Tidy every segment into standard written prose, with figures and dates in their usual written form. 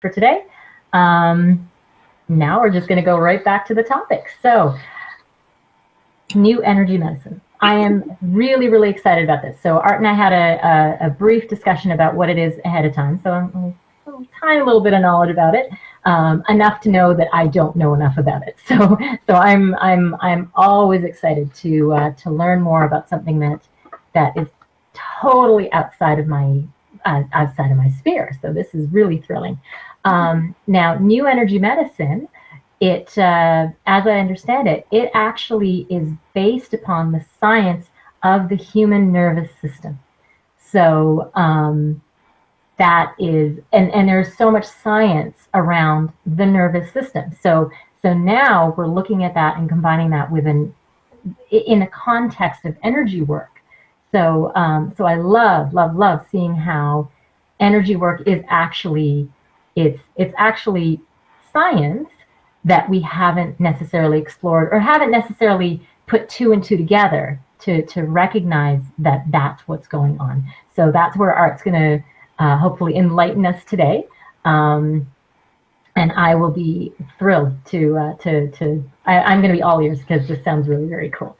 for today. Um, Now we're just going to go right back to the topic. So, new energy medicine. I am really, really excited about this. So, Art and I had a brief discussion about what it is ahead of time. So, I'm a tiny little bit of knowledge about it, enough to know that I don't know enough about it. So I'm always excited to learn more about something that is totally outside of my sphere. So this is really thrilling. Now, new energy medicine, as I understand it, it actually is based upon the science of the human nervous system. So that is, and there's so much science around the nervous system. So now we're looking at that and combining that with in a context of energy work. So I love seeing how energy work is actually it's actually science that we haven't necessarily explored or haven't necessarily put two and two together to recognize that that's what's going on. So that's where Art's going to hopefully enlighten us today. And I will be thrilled I'm going to be all ears because this sounds really, very cool.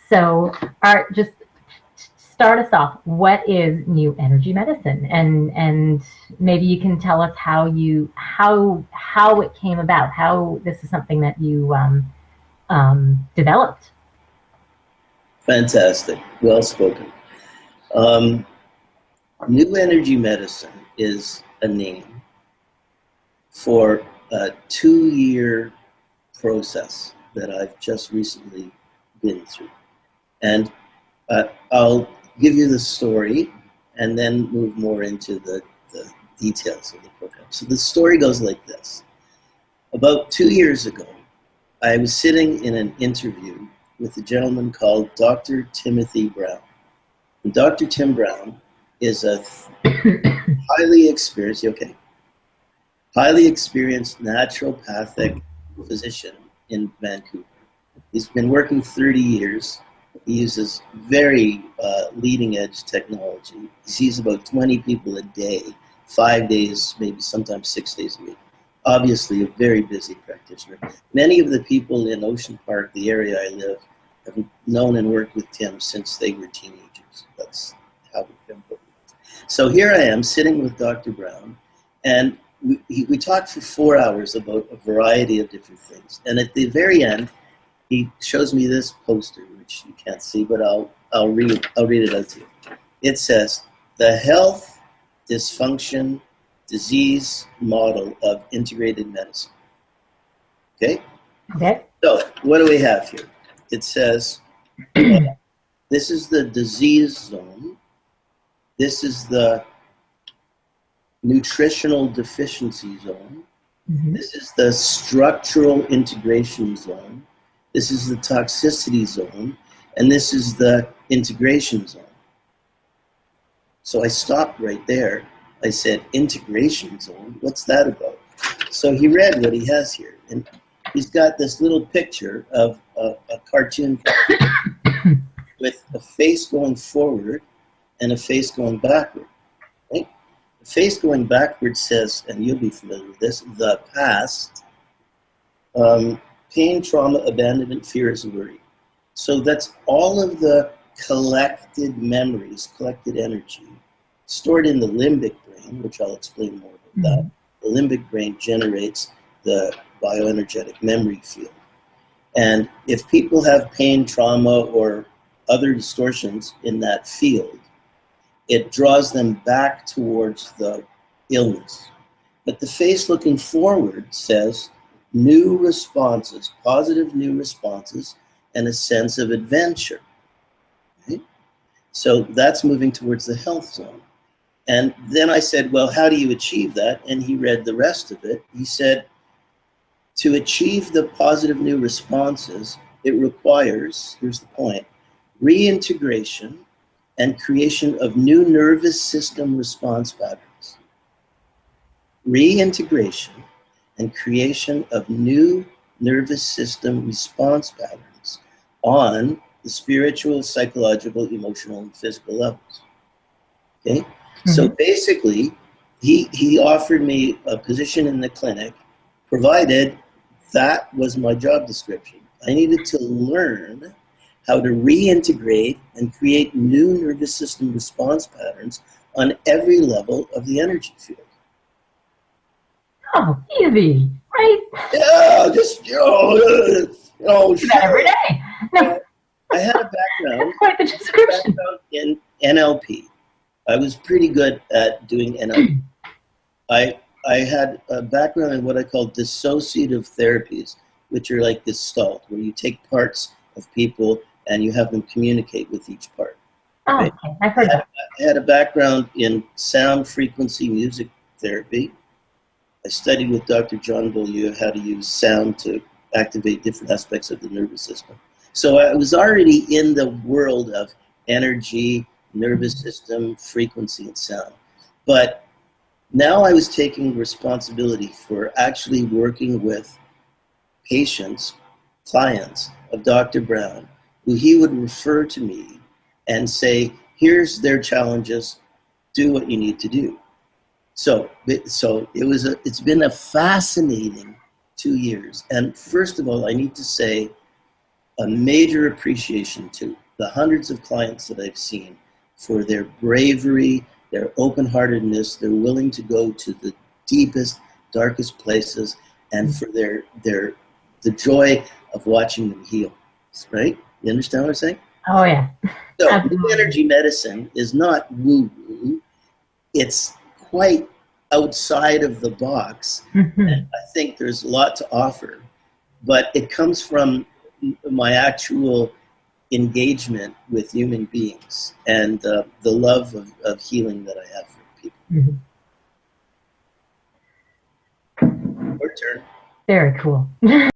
So Art, just start us off. What is new energy medicine? And maybe you can tell us how it came about, how this is something that you developed. Fantastic. Well spoken. New energy medicine is a name for a 2-year process that I've just recently been through. And I'll give you the story and then move more into the details of the program. So the story goes like this. About 2 years ago, I was sitting in an interview with a gentleman called Dr. Timothy Brown. And Dr. Tim Brown is a highly experienced naturopathic physician in Vancouver. He's been working 30 years. He uses very leading edge technology. He sees about 20 people a day, 5 days, maybe sometimes 6 days a week. Obviously a very busy practitioner. Many of the people in Ocean Park, the area I live, have known and worked with Tim since they were teenagers. That's how we've been. So here I am sitting with Dr. Brown, and we talked for 4 hours about a variety of different things. And at the very end, he shows me this poster, which you can't see, but I'll read it out to you. It says, "The Health Dysfunction Disease Model of Integrated Medicine." Okay? Okay. So what do we have here? It says, this is the disease zone. This is the nutritional deficiency zone. Mm-hmm. This is the structural integration zone. This is the toxicity zone. And this is the integration zone. So I stopped right there. I said, integration zone? What's that about? So he read what he has here. And he's got this little picture of a cartoon with a face going forward and a face going backward. Right? The face going backward says, and you'll be familiar with this, the past, pain, trauma, abandonment, fears, and worry. So that's all of the collected memories, collected energy, stored in the limbic brain, which I'll explain more about that. The limbic brain generates the bioenergetic memory field. And if people have pain, trauma, or other distortions in that field, it draws them back towards the illness. But the face looking forward says new responses, positive new responses, and a sense of adventure. Right? So that's moving towards the health zone. And then I said, well, how do you achieve that? And he read the rest of it. He said, to achieve the positive new responses, it requires, here's the point, reintegration and creation of new nervous system response patterns. Reintegration and creation of new nervous system response patterns on the spiritual, psychological, emotional, and physical levels. Okay? Mm-hmm. So basically, he offered me a position in the clinic, provided that was my job description. I needed to learn how to reintegrate and create new nervous system response patterns on every level of the energy field. Oh, easy, right? Yeah, just, Do that every day. No, I had a background, that's quite the description. in NLP. I was pretty good at doing NLP. I had a background in what I call dissociative therapies, which are like Gestalt, where you take parts of people and you have them communicate with each part. Oh, Right? okay. I've heard that. I had a background in sound frequency music therapy. I studied with Dr. John Beaulieu how to use sound to activate different aspects of the nervous system. So I was already in the world of energy, nervous system, frequency, and sound. But now I was taking responsibility for actually working with patients, clients of Dr. Brown, who he would refer to me and say, here's their challenges, do what you need to do. So it's been a fascinating 2 years. And first of all, I need to say a major appreciation to the hundreds of clients that I've seen for their bravery, their open-heartedness, they're willing to go to the deepest, darkest places, and for the joy of watching them heal, right? You understand what I'm saying? Oh, yeah. So new energy medicine is not woo-woo. It's quite outside of the box. And I think there's a lot to offer, but it comes from my actual engagement with human beings and the love of healing that I have for people. Your turn. Very cool.